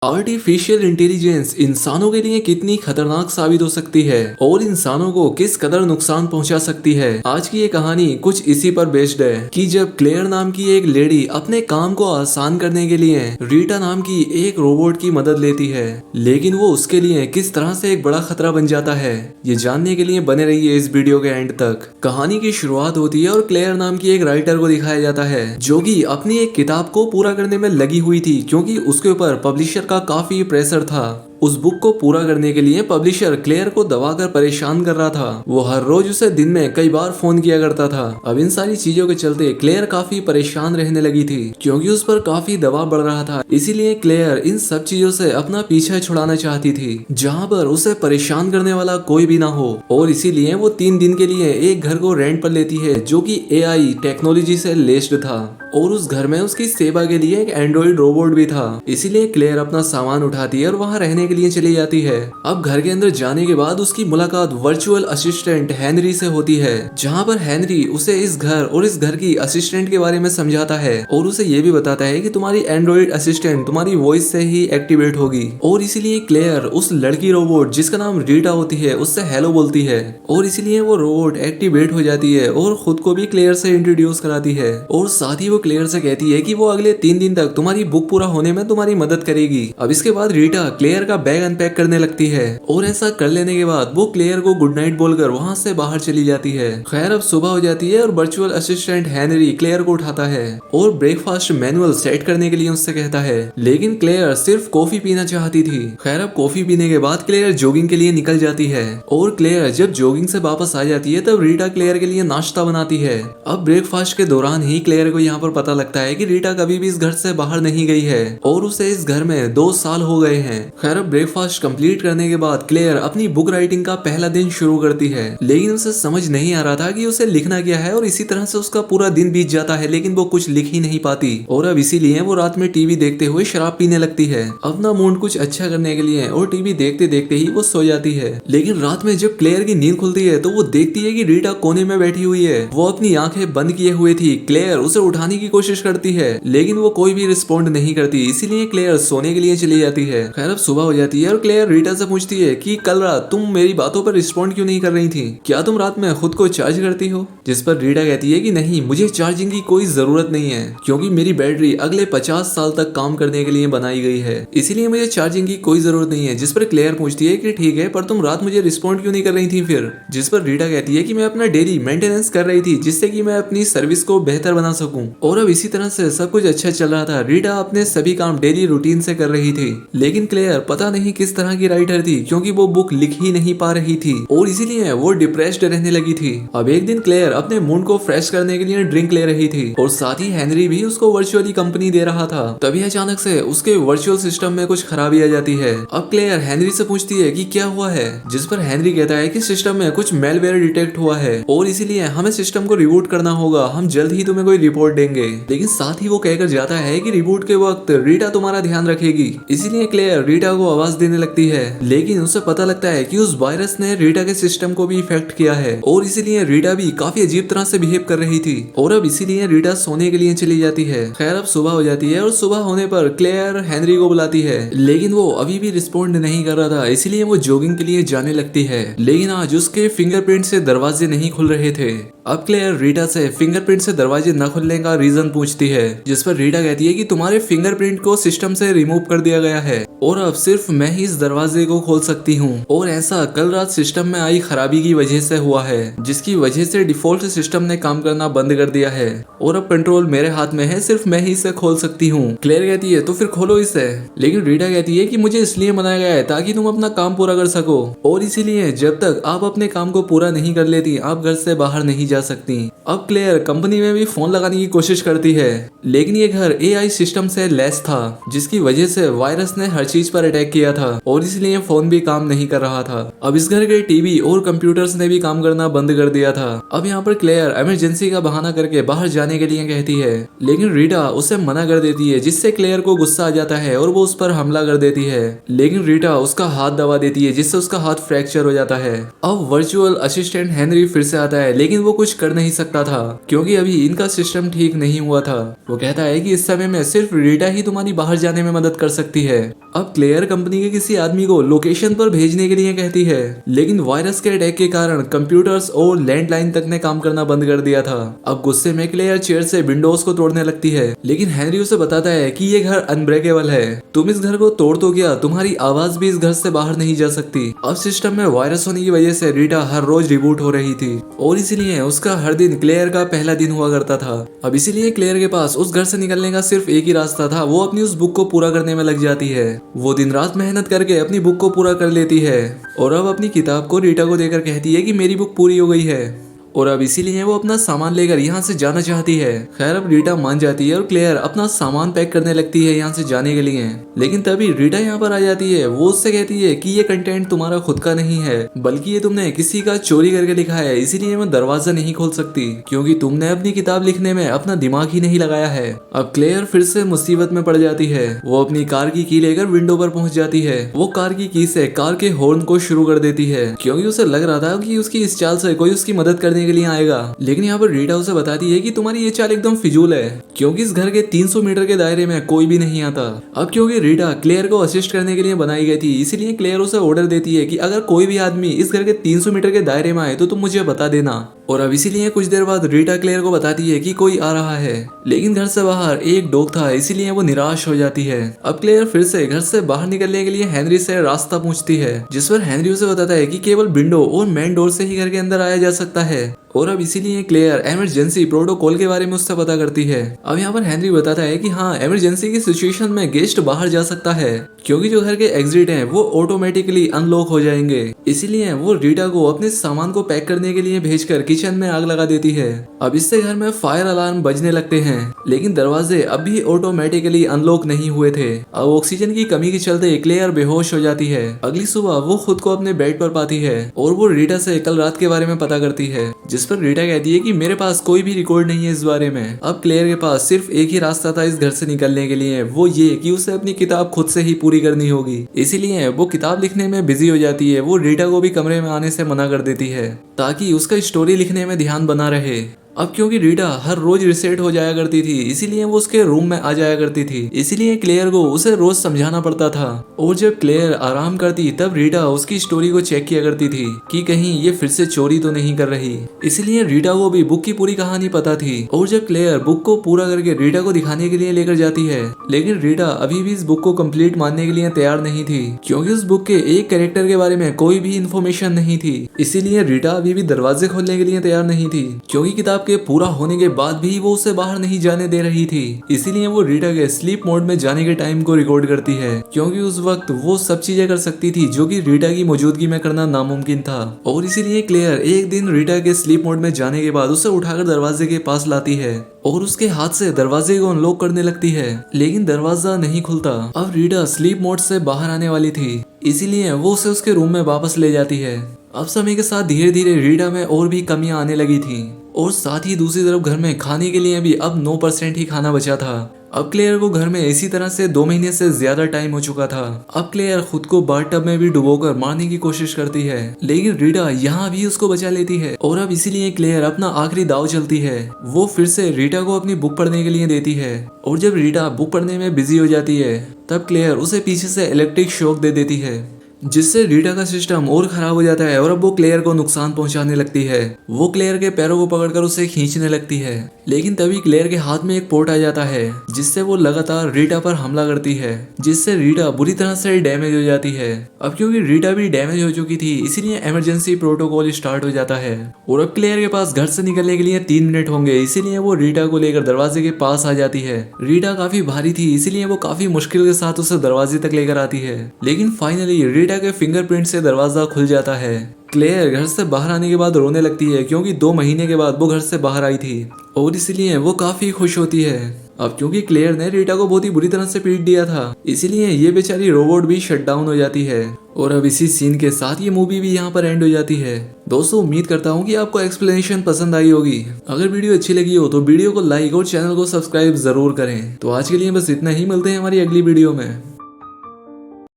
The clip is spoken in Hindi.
आर्टिफिशियल इंटेलिजेंस इंसानों के लिए कितनी खतरनाक साबित हो सकती है और इंसानों को किस कदर नुकसान पहुंचा सकती है। आज की ये कहानी कुछ इसी पर बेस्ड है कि जब क्लेयर नाम की एक लेडी अपने काम को आसान करने के लिए रीटा नाम की एक रोबोट की मदद लेती है, लेकिन वो उसके लिए किस तरह से एक बड़ा खतरा बन जाता है, ये जानने के लिए बने रहिए इस वीडियो के एंड तक। कहानी की शुरुआत होती है और क्लेयर नाम की एक राइटर को दिखाया जाता है जो कि अपनी एक किताब को पूरा करने में लगी हुई थी, क्योंकि उसके ऊपर पब्लिशर का काफी प्रेशर था। उस बुक को पूरा करने के लिए पब्लिशर क्लेयर को दबाकर परेशान कर रहा था। वो हर रोज उसे दिन में कई बार फोन किया करता था। अब इन सारी चीजों के चलते क्लेयर काफी परेशान रहने लगी थी, क्योंकि उस पर काफी दबाव बढ़ रहा था। इसीलिए क्लेयर इन सब चीजों से अपना पीछा छुड़ाना चाहती थी जहाँ पर उसे परेशान करने वाला कोई भी ना हो, और इसीलिए वो 3 दिन के लिए एक घर को रेंट पर लेती है जो कि AI टेक्नोलॉजी से लेस्ड था, और उस घर में उसकी सेवा के लिए एक एंड्रॉइड रोबोट भी था। इसीलिए क्लेयर अपना सामान उठाती है और वहाँ रहने के लिए चली जाती है। अब घर के अंदर जाने के बाद उसकी मुलाकात वर्चुअल असिस्टेंट हेनरी से होती है, जहाँ पर हेनरी उसे इस घर और इस घर की असिस्टेंट के बारे में समझाता है और उसे ये भी बताता है कि तुम्हारी एंड्रॉइड असिस्टेंट तुम्हारी वॉइस से ही एक्टिवेट होगी। और इसीलिए क्लेयर उस लड़की रोबोट जिसका नाम रीटा होती है उससे हेलो बोलती है, और इसीलिए वो रोबोट एक्टिवेट हो जाती है और खुद को भी क्लेयर से इंट्रोड्यूस कराती है, और साथ ही वो क्लेयर से कहती है कि वो अगले 3 दिन तक तुम्हारी बुक पूरा होने में तुम्हारी मदद करेगी। अब इसके बाद रीटा क्लेयर का बैग अनपैक करने लगती है, और ऐसा कर लेने के बाद वो क्लेयर को गुड नाइट बोलकर वहां से बाहर चली जाती है। खैर अब सुबह हो जाती है और वर्चुअल असिस्टेंट हेनरी क्लेयर को उठाता है और ब्रेकफास्ट मैनुअल सेट करने के लिए उससे कहता है, लेकिन क्लेयर सिर्फ कॉफी पीना चाहती थी। खैर अब कॉफी पीने के बाद क्लेयर जॉगिंग के लिए निकल जाती है, और क्लेयर जब जॉगिंग से वापस आ जाती है तब रीटा क्लेयर के लिए नाश्ता बनाती है। अब ब्रेकफास्ट के दौरान ही क्लेयर को यहाँ पर पता लगता है कि रीटा कभी भी इस घर से बाहर नहीं गई है और उसे इस घर में 2 साल हो गए हैं। खैर अब ब्रेकफास्ट कंप्लीट करने के बाद क्लेयर अपनी बुक राइटिंग का पहला दिन शुरू करती है, लेकिन उसे समझ नहीं आ रहा था कि उसे लिखना क्या है, और इसी तरह से उसका पूरा दिन बीत जाता है लेकिन वो कुछ लिख ही नहीं पाती। और अब इसीलिए वो रात में टीवी देखते हुए शराब पीने लगती है अपना मूड कुछ अच्छा करने के लिए, और टीवी देखते देखते ही वो सो जाती है। लेकिन रात में जब क्लेयर की नींद खुलती है तो वो देखती है कि रीटा कोने में बैठी हुई है। वो अपनी आंखें बंद किए हुए थी। क्लेयर उसे उठाने की कोशिश करती है लेकिन वो कोई भी रिस्पॉन्ड नहीं करती, इसीलिए क्लेयर सोने के लिए चली जाती है। खैर अब सुबह हो जाती है और क्लेयर रीटा से पूछती है कि कल रात तुम मेरी बातों पर रिस्पॉन्ड क्यों नहीं कर रही थी, क्या तुम रात में खुद को चार्ज करती हो? जिस पर रीटा कहती है कि नहीं, मुझे चार्जिंग की कोई जरूरत नहीं है, क्योंकि मेरी बैटरी अगले 50 साल तक काम करने के लिए बनाई गई है, इसीलिए मुझे चार्जिंग की कोई जरूरत नहीं है। जिस पर क्लेयर पूछती है कि ठीक है, पर तुम रात मुझे रिस्पॉन्ड क्यों नहीं कर रही थी फिर? जिस पर रीटा कहती है कि मैं अपना डेली मेंटेनेंस कर रही थी जिससे कि मैं अपनी सर्विस को बेहतर बना सकूं, और अब इसी तरह से सब कुछ अच्छा चल रहा था। रीटा अपने सभी काम डेली रूटीन से कर रही थी, लेकिन क्लेयर पता नहीं किस तरह की राइटर थी, क्योंकि वो बुक लिख ही नहीं पा रही थी और इसीलिए वो डिप्रेस्ड रहने लगी थी। अब एक दिन क्लेयर अपने मूड को फ्रेश करने के लिए ड्रिंक ले रही थी, और साथ ही हेनरी भी उसको वर्चुअली कंपनी दे रहा था। तभी अचानक से उसके वर्चुअल सिस्टम में कुछ खराबी आ जाती है। अब क्लेयर हेनरी से पूछती है कि क्या हुआ है, जिस पर हेनरी कहता है कि सिस्टम में कुछ मेलवेयर डिटेक्ट हुआ है और इसीलिए हमें सिस्टम को रिबूट करना होगा, हम जल्द ही तुम्हें कोई रिपोर्ट देंगे। लेकिन साथ ही वो कहकर जाता है कि रिबूट के वक्त रीटा तुम्हारा ध्यान रखेगी। इसीलिए क्लेयर रीटा को आवाज देने लगती है, लेकिन उसे पता लगता है कि उस वायरस ने रीटा के सिस्टम को भी इफेक्ट किया है, और इसीलिए रीटा भी काफी अजीब तरह से बिहेव कर रही थी, और अब इसीलिए रीटा सोने के लिए चली जाती है। खैर अब सुबह हो जाती है और सुबह होने पर क्लेयर हेनरी को बुलाती है, लेकिन वो अभी भी रिस्पॉन्ड नहीं कर रहा था, इसीलिए वो जॉगिंग के लिए जाने लगती है। लेकिन आज उसके फिंगरप्रिंट से दरवाजे नहीं खुल रहे थे। अब क्लेयर रीटा से फिंगरप्रिंट से दरवाजे न खुलने का रीजन पूछती है, जिस पर रीटा कहती है कि तुम्हारे फिंगरप्रिंट को सिस्टम से रिमूव कर दिया गया है और अब सिर्फ मैं ही इस दरवाजे को खोल सकती हूँ, और ऐसा कल रात सिस्टम में आई खराबी की वजह से हुआ है, जिसकी वजह से डिफॉल्ट सिस्टम ने काम करना बंद कर दिया है, और अब कंट्रोल मेरे हाथ में है, सिर्फ मैं ही इसे खोल सकती हूँ। क्लेयर कहती है तो फिर खोलो इसे, लेकिन रीटा कहती है कि मुझे इसलिए बनाया गया है ताकि तुम अपना काम पूरा कर सको, और इसीलिए जब तक आप अपने काम को पूरा नहीं कर लेती आप घर से बाहर नहीं जा सकती। अब क्लेयर कंपनी में भी फोन लगाने की कोशिश करती है, लेकिन ये घर AI सिस्टम से लेस था, जिसकी वजह से वायरस ने हर चीज पर अटैक हैक किया था और इसलिए फोन भी काम नहीं कर रहा था। अब इस घर के टीवी और कंप्यूटर्स ने भी काम करना बंद कर दिया था। अब यहाँ पर क्लेयर इमरजेंसी का बहाना करके बाहर जाने के लिए कहती है, लेकिन रीटा उसे मना कर देती है, जिससे क्लेयर को गुस्सा आ जाता है और वो उस पर हमला कर देती है। लेकिन रीटा उसका हाथ दबा देती है, जिससे उसका हाथ फ्रैक्चर हो जाता है। अब वर्चुअल असिस्टेंट हेनरी फिर से आता है, लेकिन वो कुछ कर नहीं सकता था क्योंकि अभी इनका सिस्टम ठीक नहीं हुआ था। वो कहता है कि इस समय में सिर्फ रीटा ही तुम्हारी बाहर जाने में मदद कर सकती है। अब क्लेयर कंपनी के किसी आदमी को लोकेशन पर भेजने के लिए कहती है, लेकिन वायरस के अटैक के कारण कंप्यूटर्स और लैंडलाइन तक ने काम करना बंद कर दिया था। अब गुस्से में क्लेयर चेयर से विंडोज को तोड़ने लगती है, लेकिन हेनरी उसे बताता है कि ये घर अनब्रेकेबल है, तुम इस घर को तोड़ तो क्या, तुम्हारी आवाज भी इस घर से बाहर नहीं जा सकती। अब सिस्टम में वायरस होने की वजह से रीटा हर रोज रिबूट हो रही थी और इसीलिए उसका हर दिन क्लेयर का पहला दिन हुआ करता था। अब इसीलिए क्लेयर के पास उस घर से निकलने का सिर्फ एक ही रास्ता था, वो अपनी उस बुक को पूरा करने में लग जाती है। वो दिन रात मेहनत करके अपनी बुक को पूरा कर लेती है और अब अपनी किताब को रीटा को देकर कहती है कि मेरी बुक पूरी हो गई है और अब इसीलिए वो अपना सामान लेकर यहाँ से जाना चाहती है। खैर अब रीटा मान जाती है और क्लेयर अपना सामान पैक करने लगती है यहाँ से जाने के लिए। लेकिन तभी रीटा यहाँ पर आ जाती है। वो उससे कहती है कि ये कंटेंट तुम्हारा खुद का नहीं है, बल्कि ये तुमने किसी का चोरी करके लिखा है, इसीलिए मैं दरवाजा नहीं खोल सकती क्योंकि तुमने अपनी किताब लिखने में अपना दिमाग ही नहीं लगाया है। अब क्लेयर फिर से मुसीबत में पड़ जाती है। वो अपनी कार की की लेकर विंडो पर पहुंच जाती है। वो कार की की से कार के हॉर्न को शुरू कर देती है क्योंकि उसे लग रहा था कि उसकी इस चाल से कोई उसकी मदद करने के लिए आएगा। लेकिन यहाँ पर रीटा उसे बताती है कि तुम्हारी ये चाल एकदम फिजूल है क्योंकि इस घर के 300 मीटर के दायरे में कोई भी नहीं आता। अब क्योंकि रीटा क्लेयर को असिस्ट करने के लिए बनाई गई थी, इसीलिए क्लेयर उसे ऑर्डर देती है कि अगर कोई भी आदमी इस घर के 300 मीटर के दायरे में आए तो तुम मुझे बता देना। और अब इसीलिए कुछ देर बाद रीटा क्लेयर को बताती है कि कोई आ रहा है, लेकिन घर से बाहर एक डॉग था, इसीलिए वो निराश हो जाती है। अब क्लेयर फिर से घर से बाहर निकलने के लिए हेनरी से रास्ता पूछती है, जिस पर हेनरी उसे बताता है कि केवल विंडो और मेन डोर से ही घर के अंदर आया जा सकता है। और अब इसीलिए क्लेयर इमरजेंसी प्रोटोकॉल के बारे में उससे पता करती है। अब यहाँ पर हेनरी बताता है कि हाँ, इमरजेंसी की सिचुएशन में गेस्ट बाहर जा सकता है क्योंकि जो घर के एग्जिट हैं वो ऑटोमेटिकली अनलॉक हो जाएंगे। इसीलिए वो रीटा को अपने सामान को पैक करने के लिए भेजकर किचन में आग लगा देती है। अब इससे घर में फायर अलार्म बजने लगते हैं, लेकिन दरवाजे अभी ऑटोमेटिकली अनलॉक नहीं हुए थे। अब ऑक्सीजन की कमी के चलते क्लेयर बेहोश हो जाती है। अगली सुबह वो खुद को अपने बेड पर पाती है और वो रीटा से कल रात के बारे में पता करती है, जिस पर रीटा कहती है कि मेरे पास कोई भी रिकॉर्ड नहीं है इस बारे में। अब क्लेयर के पास सिर्फ एक ही रास्ता था इस घर से निकलने के लिए, वो ये कि उसे अपनी किताब खुद से ही पूरी करनी होगी। इसीलिए वो किताब लिखने में बिजी हो जाती है। वो रीटा को भी कमरे में आने से मना कर देती है ताकि उसका स्टोरी लिखने में ध्यान बना रहे। अब क्योंकि रीटा हर रोज रिसेट हो जाया करती थी, इसीलिए वो उसके रूम में आ जाया करती थी। इसीलिए क्लेयर को उसे रोज समझाना पड़ता था और जब क्लेयर आराम करती तब रीटा उसकी स्टोरी को चेक किया करती थी कि कहीं ये फिर से चोरी तो नहीं कर रही। इसीलिए रीटा को भी बुक की पूरी कहानी पता थी और जब क्लेयर बुक को पूरा करके रीटा को दिखाने के लिए लेकर जाती है, लेकिन रीटा अभी भी इस बुक को कंप्लीट मानने के लिए तैयार नहीं थी क्योंकि उस बुक के एक कैरेक्टर के बारे में कोई भी इंफॉर्मेशन नहीं थी। इसीलिए रीटा अभी भी दरवाजे खोलने के लिए तैयार नहीं थी क्योंकि किताब के पूरा होने के बाद भी वो उसे बाहर नहीं जाने दे रही थी। इसीलिए वो रीटा के स्लीप मोड में जाने के टाइम को रिकॉर्ड करती है क्योंकि उस वक्त वो सब चीजें कर सकती थी जो कि रीटा की मौजूदगी में करना नामुमकिन था। और इसीलिए क्लेयर एक दिन रीटा के स्लीप मोड में जाने के बाद उसे उठाकर दरवाजे के पास लाती है और उसके हाथ से दरवाजे को अनलॉक करने लगती है, लेकिन दरवाजा नहीं खुलता। अब रीटा स्लीप मोड से बाहर आने वाली थी, इसीलिए वो उसे उसके रूम में वापस ले जाती है। अब समय के साथ धीरे धीरे रीटा में और भी कमियां आने लगी थी और साथ ही दूसरी तरफ घर में खाने के लिए भी अब 9% ही खाना बचा था। अब क्लेयर को घर में इसी तरह से 2 महीने से ज्यादा टाइम हो चुका था। अब क्लेयर खुद को बाथटब में भी डुबोकर मारने की कोशिश करती है, लेकिन रीटा यहाँ भी उसको बचा लेती है और अब इसीलिए क्लेयर अपना आखिरी दाव चलती है। वो फिर से रीटा को अपनी बुक पढ़ने के लिए देती है और जब रीटा बुक पढ़ने में बिजी हो जाती है तब क्लेयर उसे पीछे से इलेक्ट्रिक शॉक दे देती है, जिससे रीटा का सिस्टम और खराब हो जाता है और अब वो क्लेयर को नुकसान पहुंचाने लगती है। वो क्लेयर के पैरों को पकड़कर उसे खींचने लगती है, लेकिन तभी क्लेयर के हाथ में एक पोर्ट आ जाता है जिससे वो लगातार रीटा पर हमला करती है, जिससे रीटा बुरी तरह से डैमेज हो जाती है। अब क्योंकि रीटा भी डैमेज हो चुकी थी, इसीलिए इमरजेंसी प्रोटोकॉल स्टार्ट हो जाता है और अब क्लेयर के पास घर से निकलने के लिए 3 मिनट होंगे, इसीलिए वो रीटा को लेकर दरवाजे के पास आ जाती है। रीटा काफी भारी थी, इसीलिए वो काफी मुश्किल के साथ उसे दरवाजे तक लेकर आती है, लेकिन फाइनली रीटा के फिंगरप्रिंट से दरवाजा खुल जाता है। क्लेयर घर से बाहर आने के बाद रोने लगती है क्योंकि 2 महीने के बाद वो घर से बाहर आई थी और इसलिए वो काफी खुश होती है। अब क्योंकि क्लेयर ने रीटा को बहुत ही बुरी तरह से पीट दिया था, इसीलिए ये बेचारी रोबोट भी शट डाउन हो जाती है। और अब इसी सीन के साथ ये मूवी भी यहाँ पर एंड हो जाती है। दोस्तों उम्मीद करता हूँ कि आपको एक्सप्लेनेशन पसंद आई होगी। अगर वीडियो अच्छी लगी हो तो वीडियो को लाइक और चैनल को सब्सक्राइब जरूर करें। तो आज के लिए बस इतना ही, मिलते हैं हमारी अगली वीडियो में।